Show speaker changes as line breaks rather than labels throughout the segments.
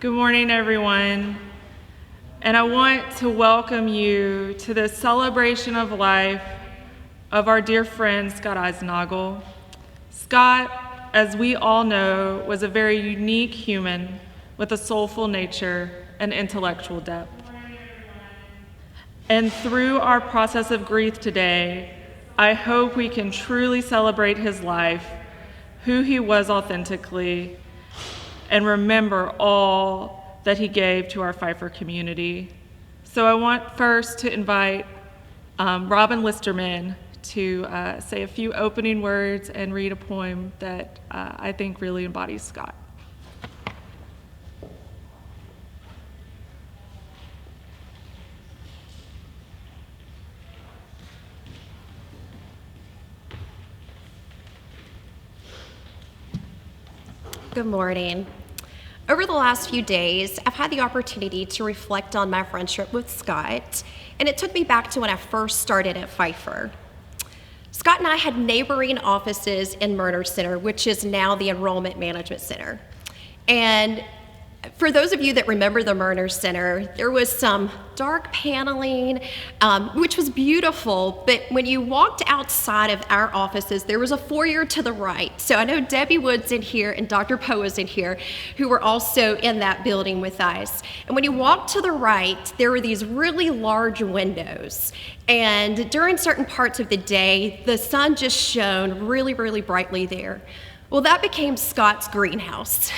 Good morning, everyone. And I want to welcome you to the celebration of life of our dear friend, Scott Eisnaugle. Scott, as we all know, was a very unique human with a soulful nature and intellectual depth. And through our process of grief today, I hope we can truly celebrate his life, who he was authentically, and remember all that he gave to our Pfeiffer community. So I want first to invite Robin Listerman to say a few opening words and read a poem that I think really embodies Scott.
Good morning. Over the last few days, I've had the opportunity to reflect on my friendship with Scott, and it took me back to when I first started at Pfeiffer. Scott and I had neighboring offices in Murner Center, which is now the Enrollment Management Center. And for those of you that remember the Murner Center, there was some dark paneling, which was beautiful, but when you walked outside of our offices, there was a foyer to the right. So I know Debbie Wood's in here and Dr. Poe is in here, who were also in that building with us. And when you walked to the right, there were these really large windows. And during certain parts of the day, the sun just shone really, really brightly there. Well, that became Scott's greenhouse.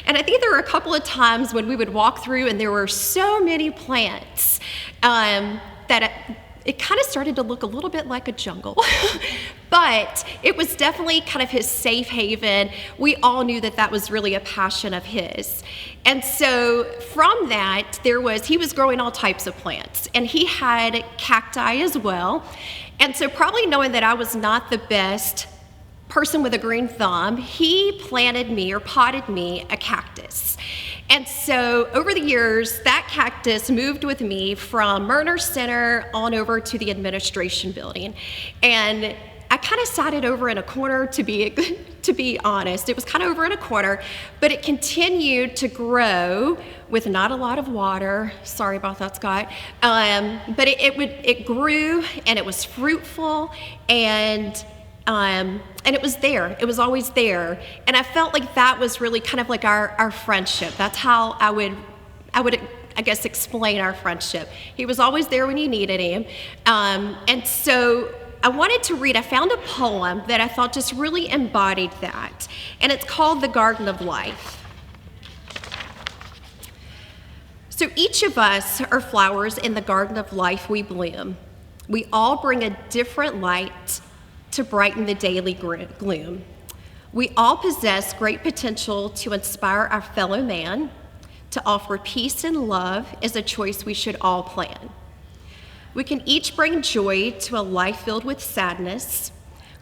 And I think there were a couple of times when we would walk through and there were so many plants that it kind of started to look a little bit like a jungle. But it was definitely kind of his safe haven. We all knew that that was really a passion of his. And so from that, he was growing all types of plants. And he had cacti as well. And so probably knowing that I was not the best person with a green thumb, he planted me or potted me a cactus. And so over the years, that cactus moved with me from Murner Center on over to the administration building. And I kind of sat it over in a corner, to be honest. It was kind of over in a corner, but it continued to grow with not a lot of water. Sorry about that, Scott. But it grew and it was fruitful and it was there. It was always there. And I felt like that was really kind of like our friendship. That's how I would, I guess, explain our friendship. He was always there when you needed him. And so I found a poem that I thought just really embodied that. And it's called The Garden of Life. So each of us are flowers in the garden of life we bloom. We all bring a different light to brighten the daily gloom. We all possess great potential to inspire our fellow man. To offer peace and love is a choice we should all plan. We can each bring joy to a life filled with sadness.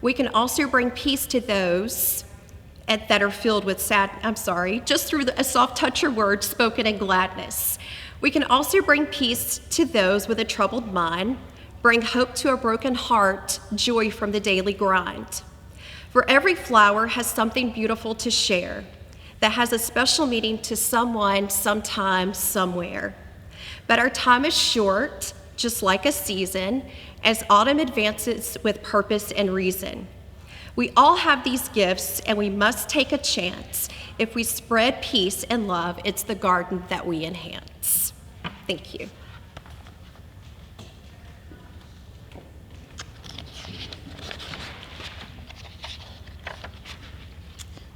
We can also bring peace to those that are filled with just through a soft touch or word spoken in gladness. We can also bring peace to those with a troubled mind. Bring hope to a broken heart, joy from the daily grind. For every flower has something beautiful to share that has a special meaning to someone, sometime, somewhere. But our time is short, just like a season, as autumn advances with purpose and reason. We all have these gifts and we must take a chance. If we spread peace and love, it's the garden that we enhance. Thank you.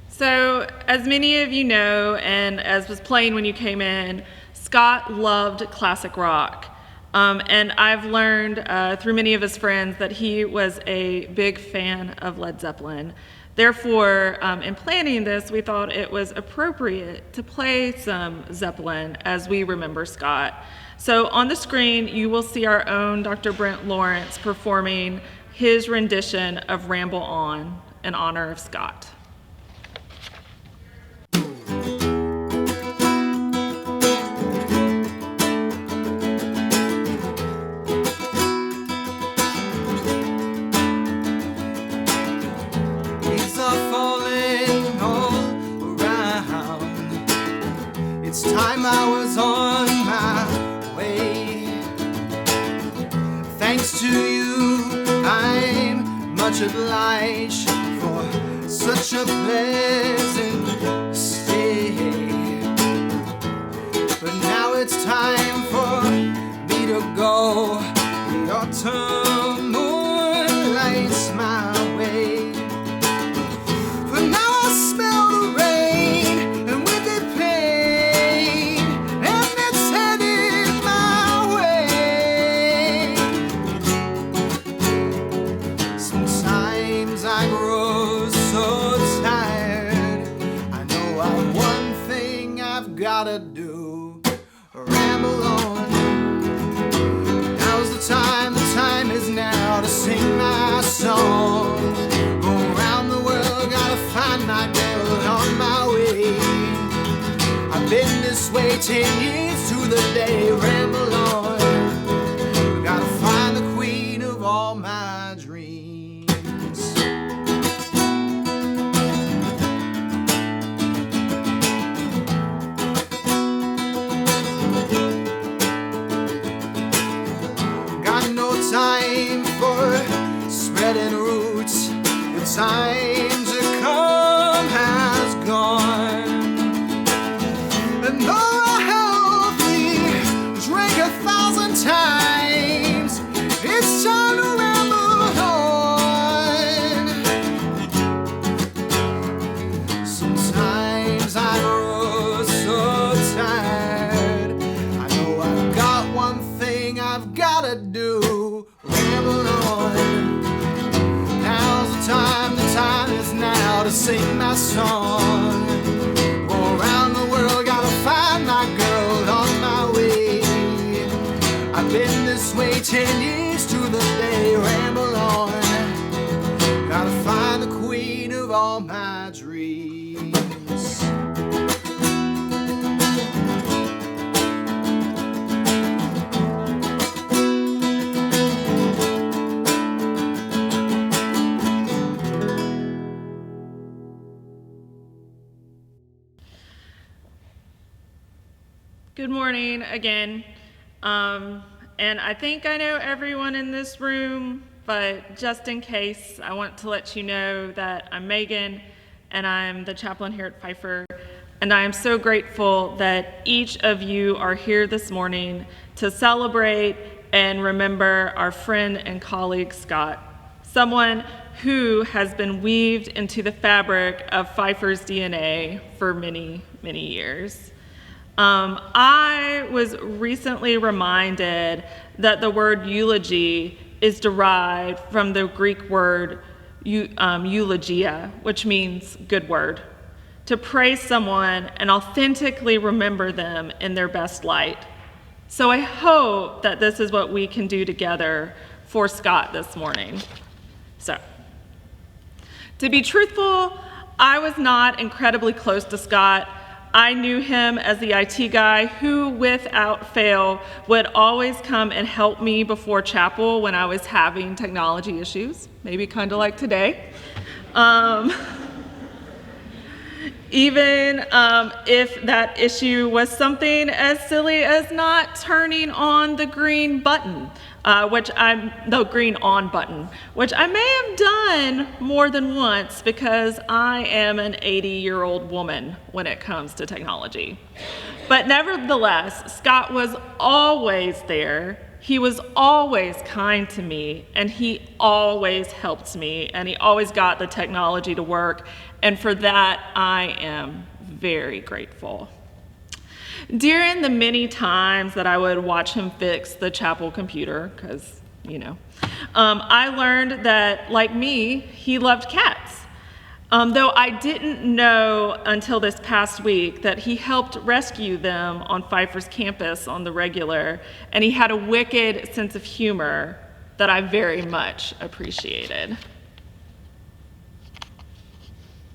So, as many of you know, and as was playing when you came in, Scott loved classic rock. And I've learned through many of his friends that he was a big fan of Led Zeppelin. Therefore, in planning this, we thought it was appropriate to play some Zeppelin as we remember Scott. So on the screen, you will see our own Dr. Brent Lawrence performing his rendition of Ramble On in honor of Scott.
This time I was on my way. Thanks to you, I'm much obliged for such a pleasant stay. But now it's time for me to go. The autumn moon lights my way. But now I smell the rain, and with it pain, and it's headed my way. Sometimes I grow so tired. I know I've one thing I've gotta do. Ramble on. Now's the time is now to sing my song. Go around the world, gotta find my girl on my way. I've been this way 10 years to the day. Ramble on. Gotta find the queen of all my dreams. Got no time for spreading roots. The time to come has gone. And though I healthy drink 1,000 times, it's time to ramble on. Sometimes I grow so tired. I know I've got one thing I've gotta do. Ramble on. Now's the time is now to sing my song. Go around the world, gotta find my girl on my way. I've been this way 10 years to the day. Ramble on. Gotta find the queen of all my dreams.
Good morning again. And I think I know everyone in this room, but just in case, I want to let you know that I'm Megan, and I'm the chaplain here at Pfeiffer. And I am so grateful that each of you are here this morning to celebrate and remember our friend and colleague, Scott, someone who has been weaved into the fabric of Pfeiffer's DNA for many, many years. I was recently reminded that the word eulogy is derived from the Greek word eulogia, which means good word, to praise someone and authentically remember them in their best light. So I hope that this is what we can do together for Scott this morning. So, to be truthful, I was not incredibly close to Scott. I knew him as the IT guy who, without fail, would always come and help me before chapel when I was having technology issues, maybe kind of like today. Even if that issue was something as silly as not turning on the green button, the green on button, which I may have done more than once because I am an 80-year-old woman when it comes to technology. But nevertheless, Scott was always there. He was always kind to me, and he always helped me, and he always got the technology to work, and for that, I am very grateful. During the many times that I would watch him fix the chapel computer, because, I learned that, like me, he loved cats. Though I didn't know until this past week that he helped rescue them on Pfeiffer's campus on the regular, and he had a wicked sense of humor that I very much appreciated.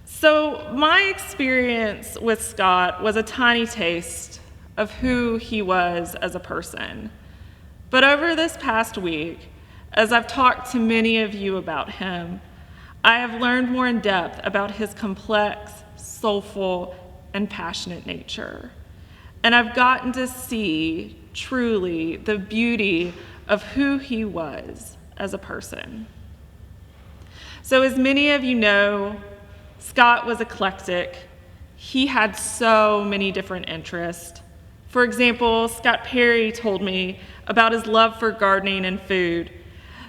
So my experience with Scott was a tiny taste of who he was as a person. But over this past week, as I've talked to many of you about him, I have learned more in depth about his complex, soulful, and passionate nature. and I've gotten to see truly the beauty of who he was as a person. So as many of you know, Scott was eclectic. He had so many different interests. For example, Scott Perry told me about his love for gardening and food.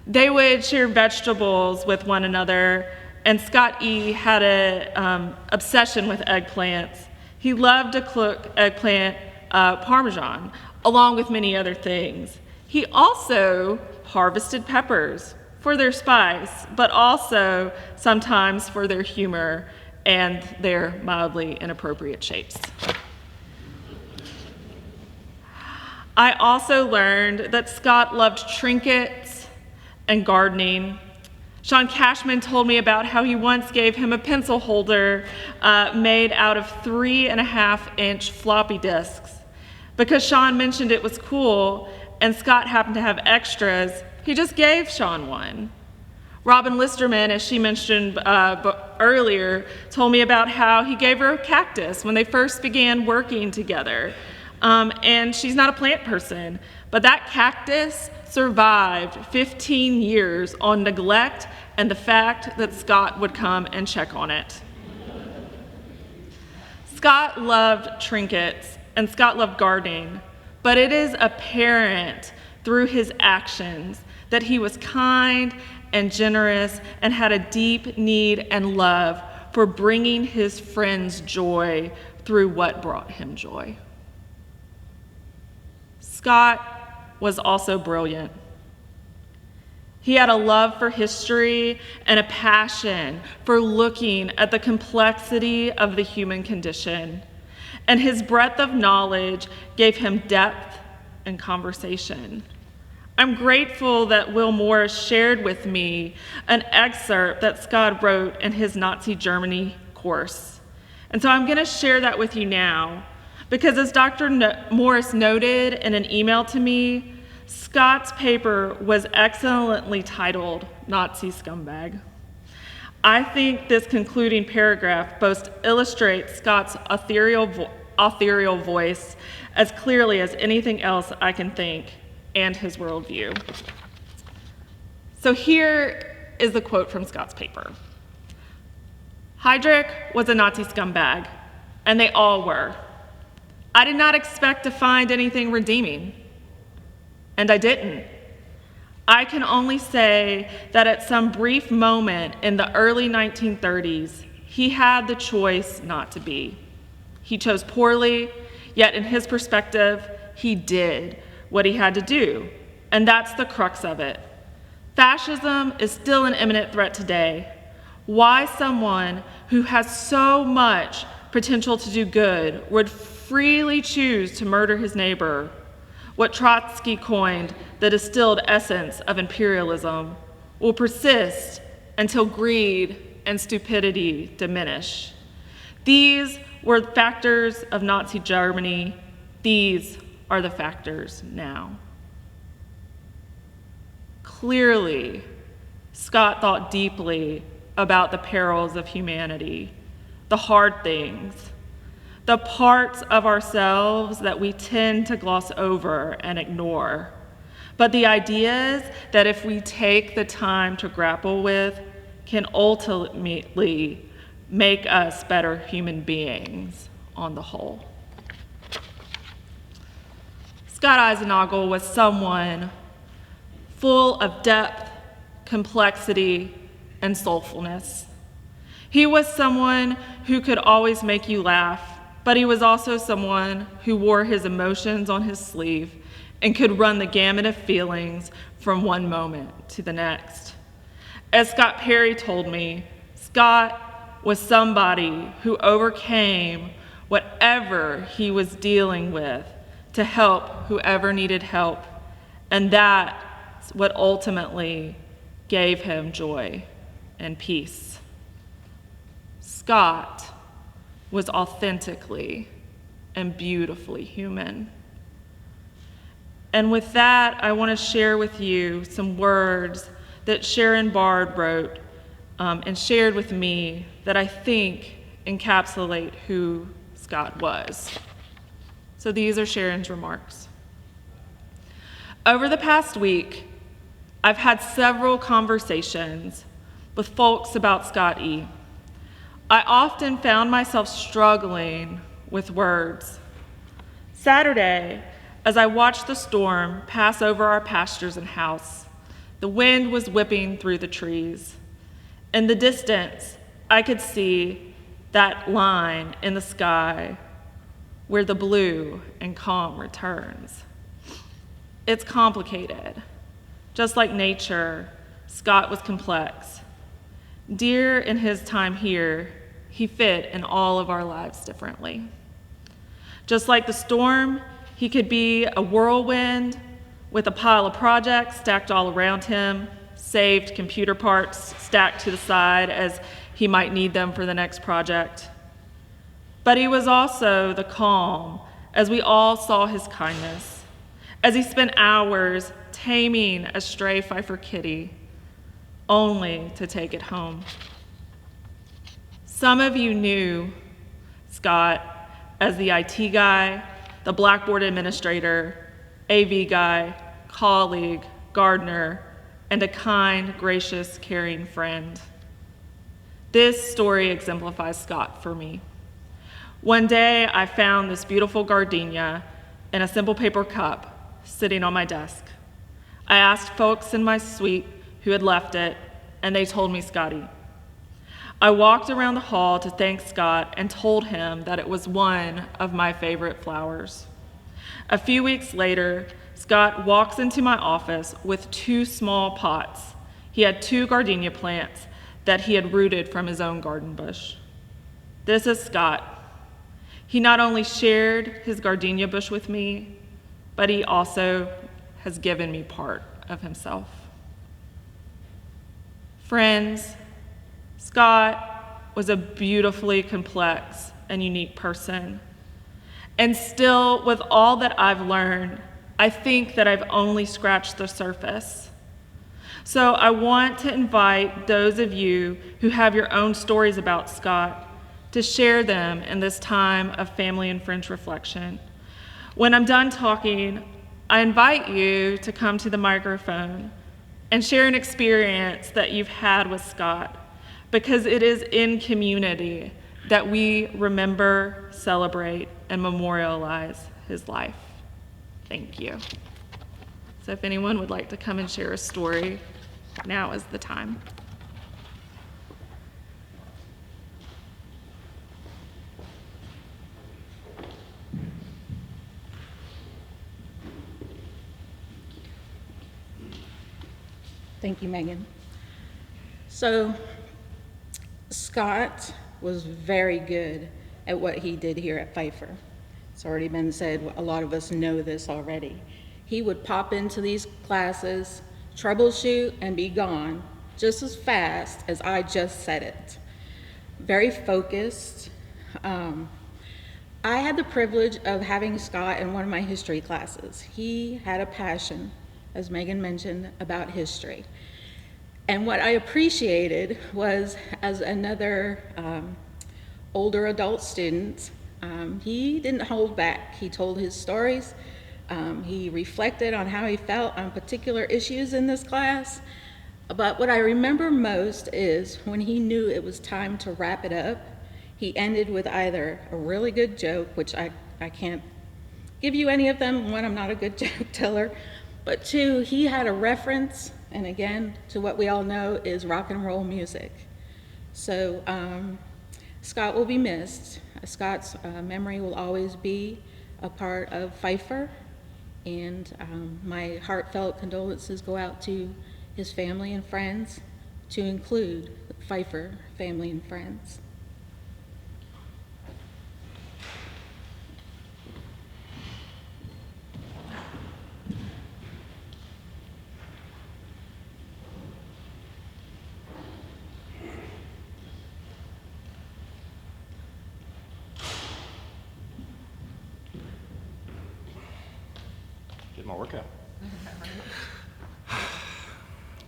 They would share vegetables with one another, and Scott E. had an obsession with eggplants. He loved to cook eggplant parmesan, along with many other things. He also harvested peppers for their spice, but also sometimes for their humor and their mildly inappropriate shapes. I also learned that Scott loved trinkets and gardening. Sean Cashman told me about how he once gave him a pencil holder made out of 3.5-inch floppy disks. Because Sean mentioned it was cool and Scott happened to have extras, he just gave Sean one. Robin Listerman, as she mentioned earlier, told me about how he gave her a cactus when they first began working together. And she's not a plant person, but that cactus survived 15 years on neglect and the fact that Scott would come and check on it. Scott loved trinkets and Scott loved gardening, but it is apparent through his actions that he was kind and generous and had a deep need and love for bringing his friends joy through what brought him joy. Scott was also brilliant. He had a love for history and a passion for looking at the complexity of the human condition, and his breadth of knowledge gave him depth and conversation. I'm grateful that Will Morris shared with me an excerpt that Scott wrote in his Nazi Germany course. And so I'm going to share that with you now, because as Dr. Morris noted in an email to me, Scott's paper was excellently titled Nazi Scumbag. I think this concluding paragraph both illustrates Scott's authorial voice as clearly as anything else I can think, and his worldview. So here is the quote from Scott's paper. Heydrich was a Nazi scumbag, and they all were. I did not expect to find anything redeeming, and I didn't. I can only say that at some brief moment in the early 1930s, he had the choice not to be. He chose poorly, yet in his perspective, he did what he had to do, and that's the crux of it. Fascism is still an imminent threat today. Why someone who has so much potential to do good would freely choose to murder his neighbor, what Trotsky coined the distilled essence of imperialism, will persist until greed and stupidity diminish. These were factors of Nazi Germany. These are the factors now. Clearly, Scott thought deeply about the perils of humanity, the hard things, the parts of ourselves that we tend to gloss over and ignore, but the ideas that if we take the time to grapple with can ultimately make us better human beings on the whole. Scott Eisnaugle was someone full of depth, complexity, and soulfulness. He was someone who could always make you laugh, but he was also someone who wore his emotions on his sleeve and could run the gamut of feelings from one moment to the next. As Scott Perry told me, Scott was somebody who overcame whatever he was dealing with to help whoever needed help, and that's what ultimately gave him joy and peace. Scott was authentically and beautifully human. And with that, I want to share with you some words that Sharon Bard wrote and shared with me that I think encapsulate who Scott was. So So these are Sharon's remarks. Over the past week, I've had several conversations with folks about Scott E. I often found myself struggling with words. Saturday, as I watched the storm pass over our pastures and house, the wind was whipping through the trees. In the distance, I could see that line in the sky where the blue and calm returns. It's complicated. Just like nature, Scott was complex. Dear in his time here, he fit in all of our lives differently. Just like the storm, he could be a whirlwind with a pile of projects stacked all around him, saved computer parts stacked to the side as he might need them for the next project. But he was also the calm, as we all saw his kindness, as he spent hours taming a stray Pfeiffer kitty, only to take it home. Some of you knew Scott as the IT guy, the Blackboard administrator, AV guy, colleague, gardener, and a kind, gracious, caring friend. This story exemplifies Scott for me. One day, I found this beautiful gardenia in a simple paper cup sitting on my desk. I asked folks in my suite who had left it, and they told me Scotty. I walked around the hall to thank Scott and told him that it was one of my favorite flowers. A few weeks later, Scott walks into my office with 2 small pots. He had 2 gardenia plants that he had rooted from his own garden bush. This is Scott. He not only shared his gardenia bush with me, but he also has given me part of himself. Friends, Scott was a beautifully complex and unique person. And still, with all that I've learned, I think that I've only scratched the surface. So I want to invite those of you who have your own stories about Scott to share them in this time of family and friends reflection. When I'm done talking, I invite you to come to the microphone and share an experience that you've had with Scott, because it is in community that we remember, celebrate, and memorialize his life. Thank you. So if anyone would like to come and share a story, now is the time.
Thank you, Megan. So, Scott was very good at what he did here at Pfeiffer. It's already been said, a lot of us know this already. He would pop into these classes, troubleshoot, and be gone just as fast as I just said it. Very focused. I had the privilege of having Scott in one of my history classes. He had a passion, as Megan mentioned, about history. And what I appreciated was, as another older adult student, he didn't hold back. He told his stories. He reflected on how he felt on particular issues in this class. But what I remember most is when he knew it was time to wrap it up, he ended with either a really good joke, which I can't give you any of them. One, I'm not a good joke teller. But 2, he had a reference, and again, to what we all know is rock and roll music. So Scott will be missed. Scott's memory will always be a part of Pfeiffer, and my heartfelt condolences go out to his family and friends, to include the Pfeiffer family and friends.
Get my workout.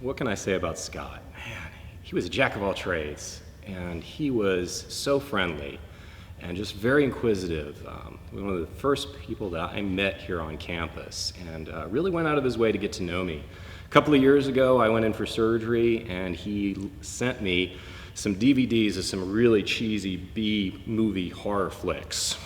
What can I say about Scott? Man, he was a jack of all trades, and he was so friendly and just very inquisitive. One of the first people that I met here on campus, and really went out of his way to get to know me. A couple of years ago, I went in for surgery, and he sent me some DVDs of some really cheesy B-movie horror flicks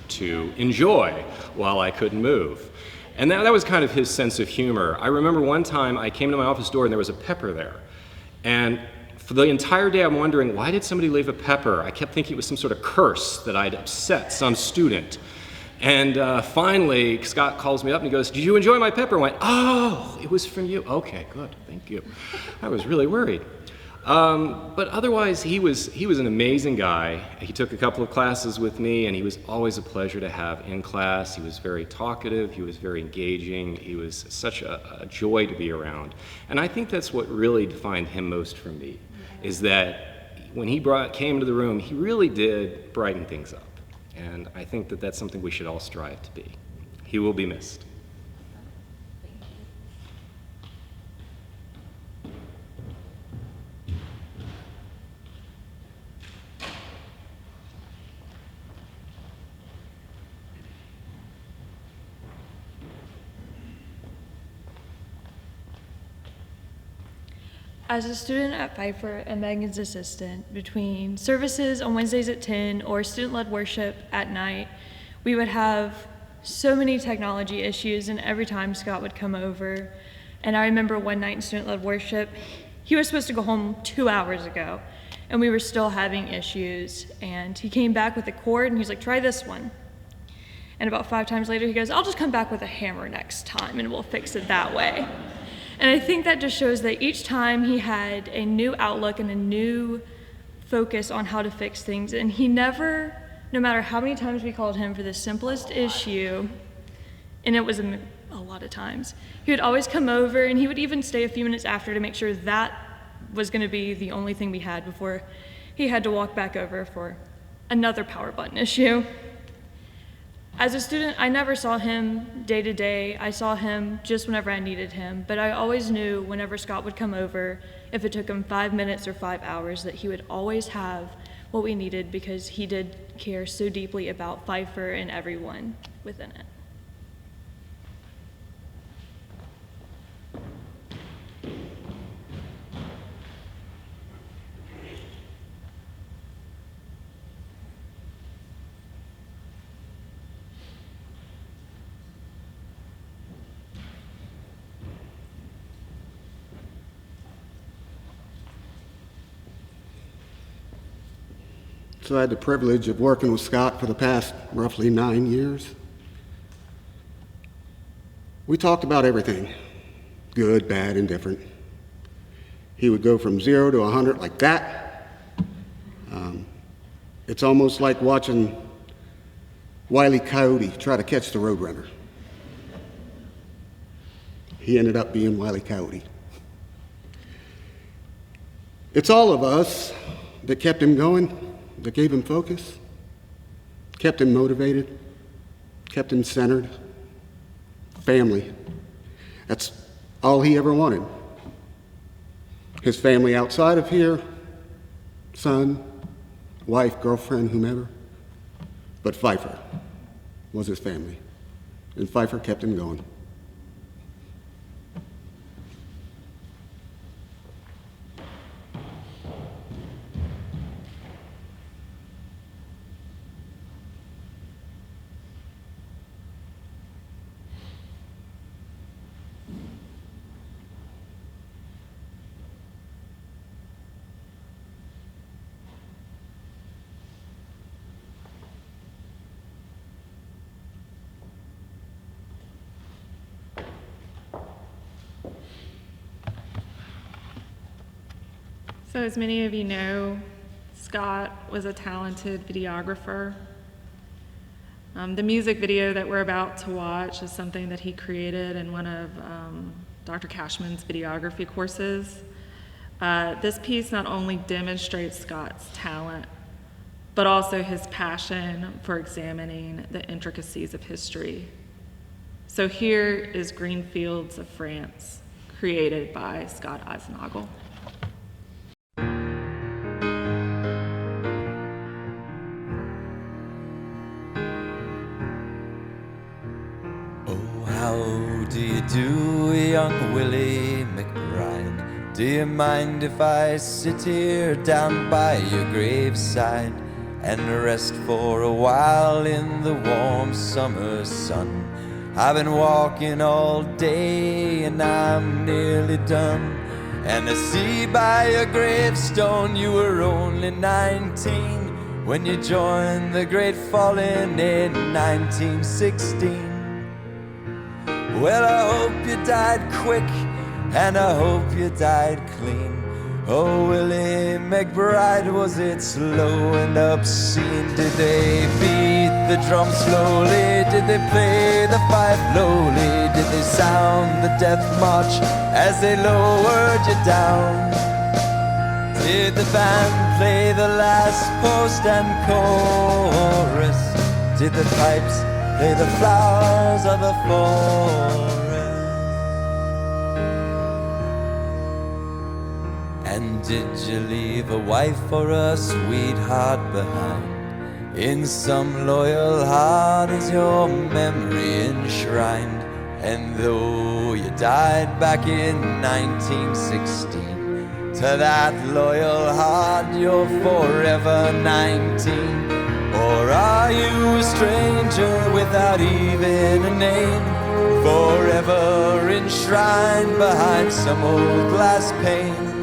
to enjoy while I couldn't move. And that was kind of his sense of humor. I remember one time I came to my office door and there was a pepper there. And for the entire day I'm wondering, why did somebody leave a pepper? I kept thinking it was some sort of curse that I'd upset some student. And finally, Scott calls me up and he goes, "Did you enjoy my pepper?" I went, "Oh, it was from you." "Okay, good, thank you." I was really worried. But otherwise, he was an amazing guy. He took a couple of classes with me, and he was always a pleasure to have in class. He was very talkative. He was very engaging. He was such a joy to be around. And I think that's what really defined him most for me, is that when he came to the room, he really did brighten things up. And I think that that's something we should all strive to be. He will be missed.
As a student at Pfeiffer and Megan's assistant, between services on Wednesdays at 10 or student-led worship at night, we would have so many technology issues, and every time Scott would come over, and I remember one night in student-led worship, he was supposed to go home 2 hours ago, and we were still having issues, and he came back with a cord, and he's like, "Try this one." And about 5 times later, he goes, "I'll just come back with a hammer next time, and we'll fix it that way." And I think that just shows that each time he had a new outlook and a new focus on how to fix things. And he never, no matter how many times we called him for the simplest issue, and it was a lot of times, he would always come over, and he would even stay a few minutes after to make sure that was going to be the only thing we had before he had to walk back over for another power button issue. As a student, I never saw him day to day. I saw him just whenever I needed him, but I always knew whenever Scott would come over, if it took him 5 minutes or 5 hours, that he would always have what we needed, because he did care so deeply about Pfeiffer and everyone within it.
So I had the privilege of working with Scott for the past roughly 9 years. We talked about everything, good, bad, and different. He would go from 0 to 100 like that. It's almost like watching Wile E. Coyote try to catch the Roadrunner. He ended up being Wile E. Coyote. It's all of us that kept him going, that gave him focus, kept him motivated, kept him centered. Family. That's all he ever wanted. His family outside of here, son, wife, girlfriend, whomever. But Pfeiffer was his family, and Pfeiffer kept him going.
So as many of you know, Scott was a talented videographer. The music video that we're about to watch is something that he created in one of Dr. Cashman's videography courses. This piece not only demonstrates Scott's talent, but also his passion for examining the intricacies of history. So here is Green Fields of France, created by Scott Eisnaugle.
do you do, young Willie McBride? Do you mind if I sit here down by your graveside and rest for a while in the warm summer sun? I've been walking all day and I'm nearly done. And I see by your gravestone you were only 19 when you joined the great falling in 1916. Well, I hope you died quick and I hope you died clean. Oh, Willie McBride, was it slow and obscene? Did they beat the drum slowly? Did they play the fife lowly? Did they sound the death march as they lowered you down? Did the band play the last post and chorus? Did the pipes play the flowers of the forest? And did you leave a wife or a sweetheart behind? In some loyal heart is your memory enshrined. And though you died back in 1916, to that loyal heart you're forever 19. Or are you a stranger without even a name, forever enshrined behind some old glass pane?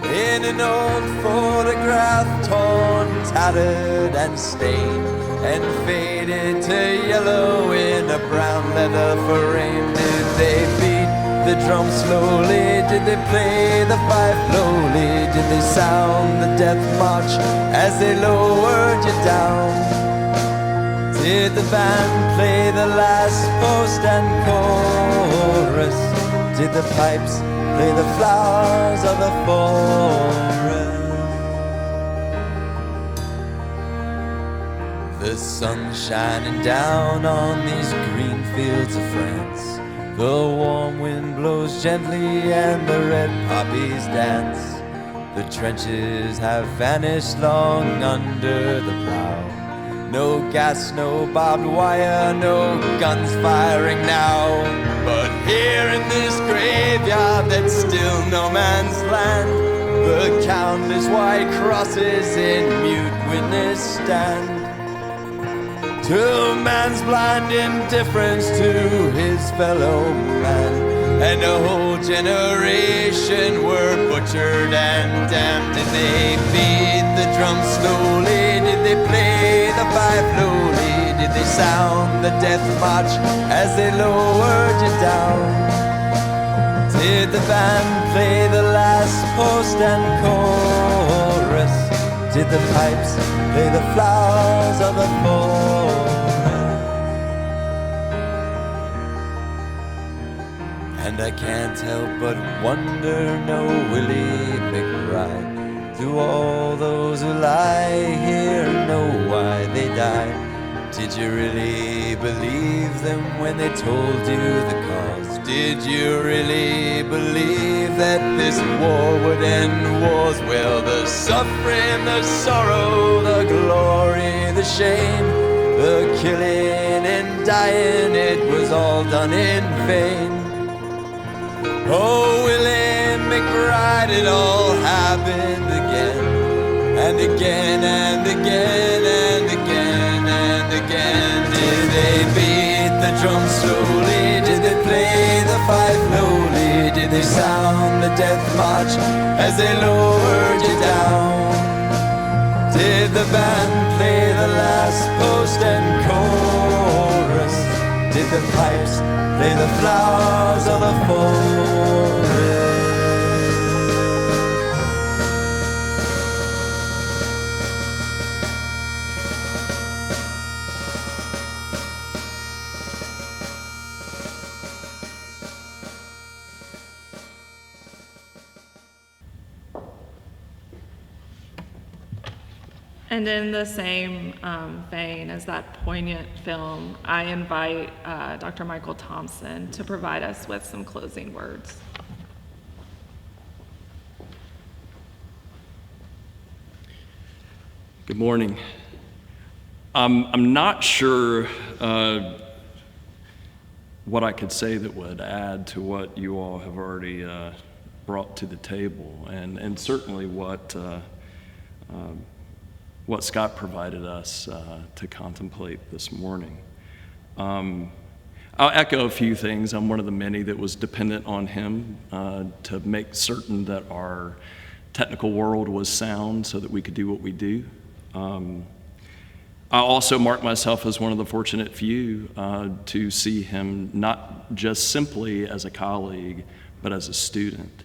In an old photograph, torn, tattered and stained, and faded to yellow in a brown leather frame. Did they beat the drum slowly? Did they play the fife lowly? Did they sound the death march as they lowered you down? Did the band play the last post and chorus? Did the pipes play the flowers of the forest? The sun's shining down on these green fields of France. The warm wind blows gently and the red poppies dance. The trenches have vanished long under the plow. No gas, no barbed wire, no guns firing now. But here in this graveyard that's still no man's land, the countless white crosses in mute witness stand to man's blind indifference to his fellow man. And a whole generation were butchered and damned. Did they beat the drum slowly? Did they play the fife lowly? Did they sound the death march as they lowered you down? Did the band play the last post and chorus? Did the pipes play the flowers of the forest? And I can't help but wonder, no Willie McBride, do all those who lie here know why they died? Did you really believe them when they told you the cause? Did you really believe that this war would end wars? Well, the suffering, the sorrow, the glory, the shame, the killing and dying, it was all done in vain. Oh, Willie McBride, it all happened again, and again, and again, and again, and again. Did they beat the drum slowly? Did they play the fife lowly? Did they sound the death march as they lowered you down? Did the band play the last post and chorus? Did the pipes play the flowers of the forest?
And in the same vein as that poignant film, I invite Dr. Michael Thompson to provide us with some closing words.
Good morning. I'm not sure what I could say that would add to what you all have already brought to the table, and certainly what Scott provided us to contemplate this morning. I'll echo a few things. I'm one of the many that was dependent on him to make certain that our technical world was sound so that we could do what we do. I also mark myself as one of the fortunate few to see him not just simply as a colleague, but as a student,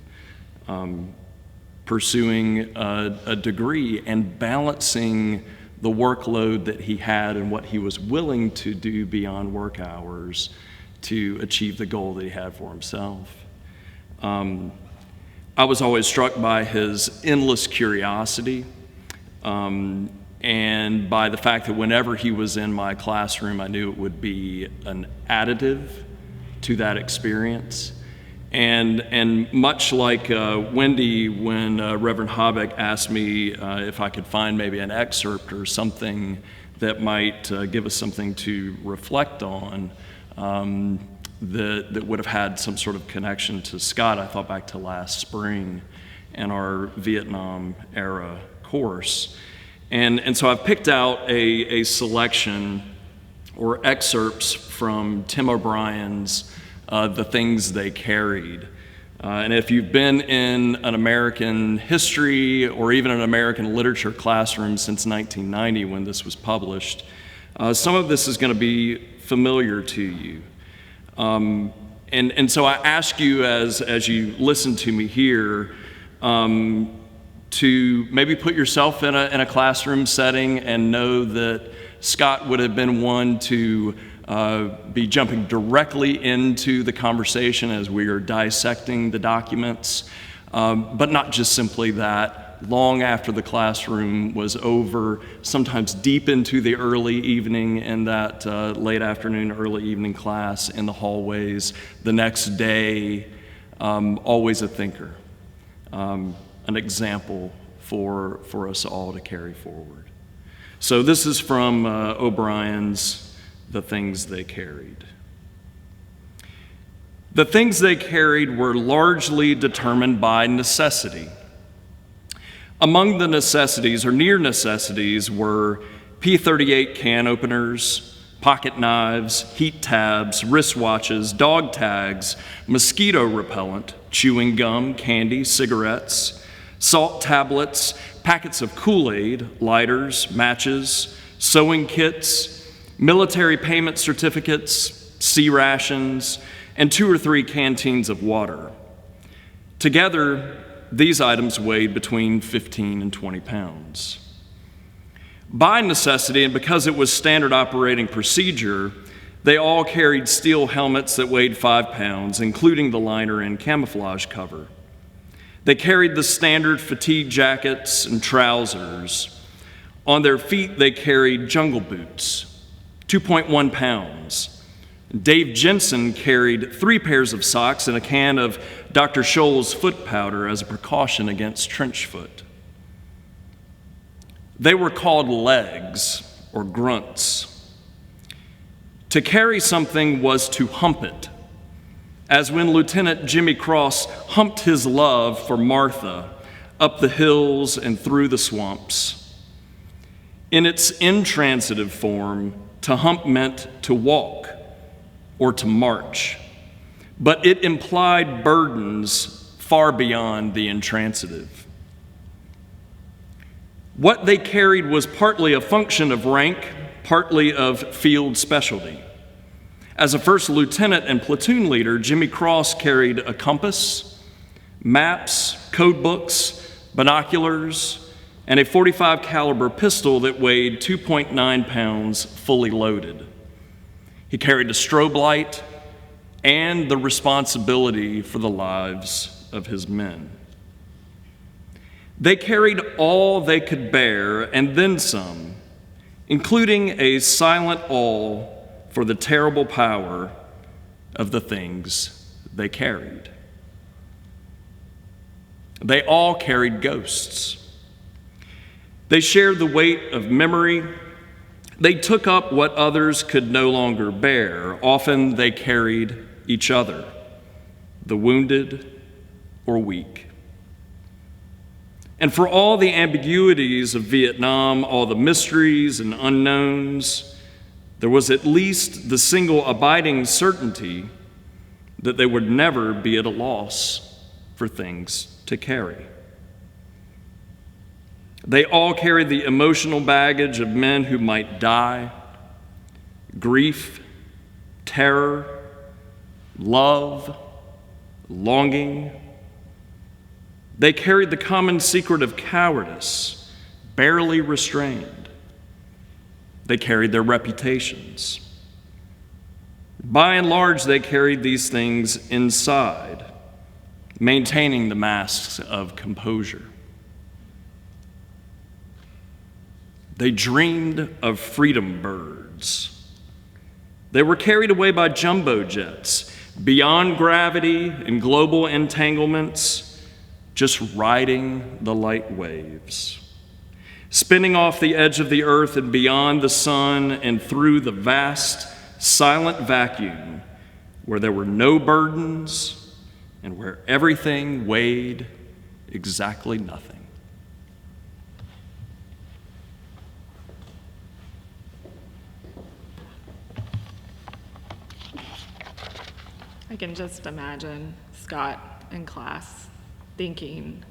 pursuing a degree and balancing the workload that he had and what he was willing to do beyond work hours to achieve the goal that he had for himself. I was always struck by his endless curiosity, and by the fact that whenever he was in my classroom, I knew it would be an additive to that experience. And much like Wendy, when Reverend Habeck asked me if I could find maybe an excerpt or something that might give us something to reflect on that would have had some sort of connection to Scott, I thought back to last spring and our Vietnam era course. And so I've picked out a selection or excerpts from Tim O'Brien's The Things They Carried. And if you've been in an American history or even an American literature classroom since 1990 when this was published, some of this is going to be familiar to you. And so I ask you as you listen to me here to maybe put yourself in a classroom setting and know that Scott would have been one to be jumping directly into the conversation as we are dissecting the documents, but not just simply that. Long after the classroom was over, sometimes deep into the early evening in that late afternoon, early evening class in the hallways, the next day, always a thinker, an example for us all to carry forward. So this is from O'Brien's The Things They Carried. The things they carried were largely determined by necessity. Among the necessities, or near necessities, were P38 can openers, pocket knives, heat tabs, wristwatches, dog tags, mosquito repellent, chewing gum, candy, cigarettes, salt tablets, packets of Kool-Aid, lighters, matches, sewing kits, military payment certificates, sea rations, and 2 or 3 canteens of water. Together, these items weighed between 15 and 20 pounds. By necessity, and because it was standard operating procedure, they all carried steel helmets that weighed 5 pounds, including the liner and camouflage cover. They carried the standard fatigue jackets and trousers. On their feet, they carried jungle boots, 2.1 pounds. Dave Jensen carried 3 pairs of socks and a can of Dr. Scholl's foot powder as a precaution against trench foot. They were called legs or grunts. To carry something was to hump it, as when Lieutenant Jimmy Cross humped his love for Martha up the hills and through the swamps. In its intransitive form, to hump meant to walk or to march, but it implied burdens far beyond the intransitive. What they carried was partly a function of rank, partly of field specialty. As a first lieutenant and platoon leader, Jimmy Cross carried a compass, maps, code books, binoculars, and a .45 caliber pistol that weighed 2.9 pounds fully loaded. He carried a strobe light and the responsibility for the lives of his men. They carried all they could bear and then some, including a silent awe for the terrible power of the things they carried. They all carried ghosts. They shared the weight of memory, They took up what others could no longer bear. Often they carried each other, the wounded or weak. And for all the ambiguities of Vietnam, all the mysteries and unknowns, there was at least the single abiding certainty that they would never be at a loss for things to carry. They all carried the emotional baggage of men who might die, grief, terror, love, longing. They carried the common secret of cowardice, barely restrained. They carried their reputations. By and large, they carried these things inside, maintaining the masks of composure. They dreamed of freedom birds. They were carried away by jumbo jets, beyond gravity and global entanglements, just riding the light waves, spinning off the edge of the earth and beyond the sun and through the vast, silent vacuum where there were no burdens and where everything weighed exactly nothing.
I can just imagine Scott in class thinking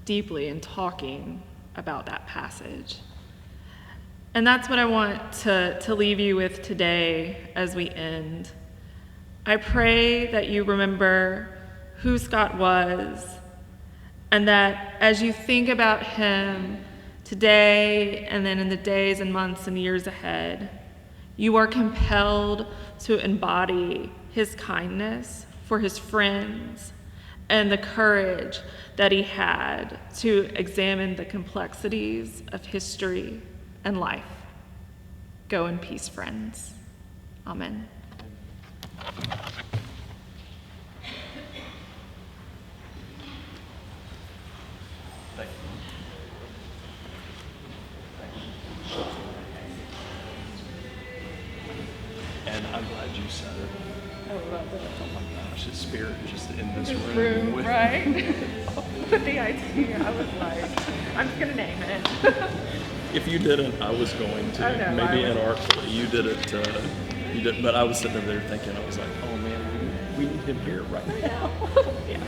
deeply and talking about that passage. And that's what I want to leave you with today as we end. I pray that you remember who Scott was, and that as you think about him today and then in the days and months and years ahead, you are compelled to embody his kindness for his friends and the courage that he had to examine the complexities of history and life. Go in peace, friends. Amen.
And I'm glad you said it.
I love it.
Oh my gosh, his spirit just in this
This
room.
room, right? With the idea, I was like, I'm just gonna name it.
If you didn't, I was going to.
I know,
Maybe
I was-
inartfully. You did it. You did, but I was sitting there thinking, I was like, oh man, we need him here right now.
Yeah.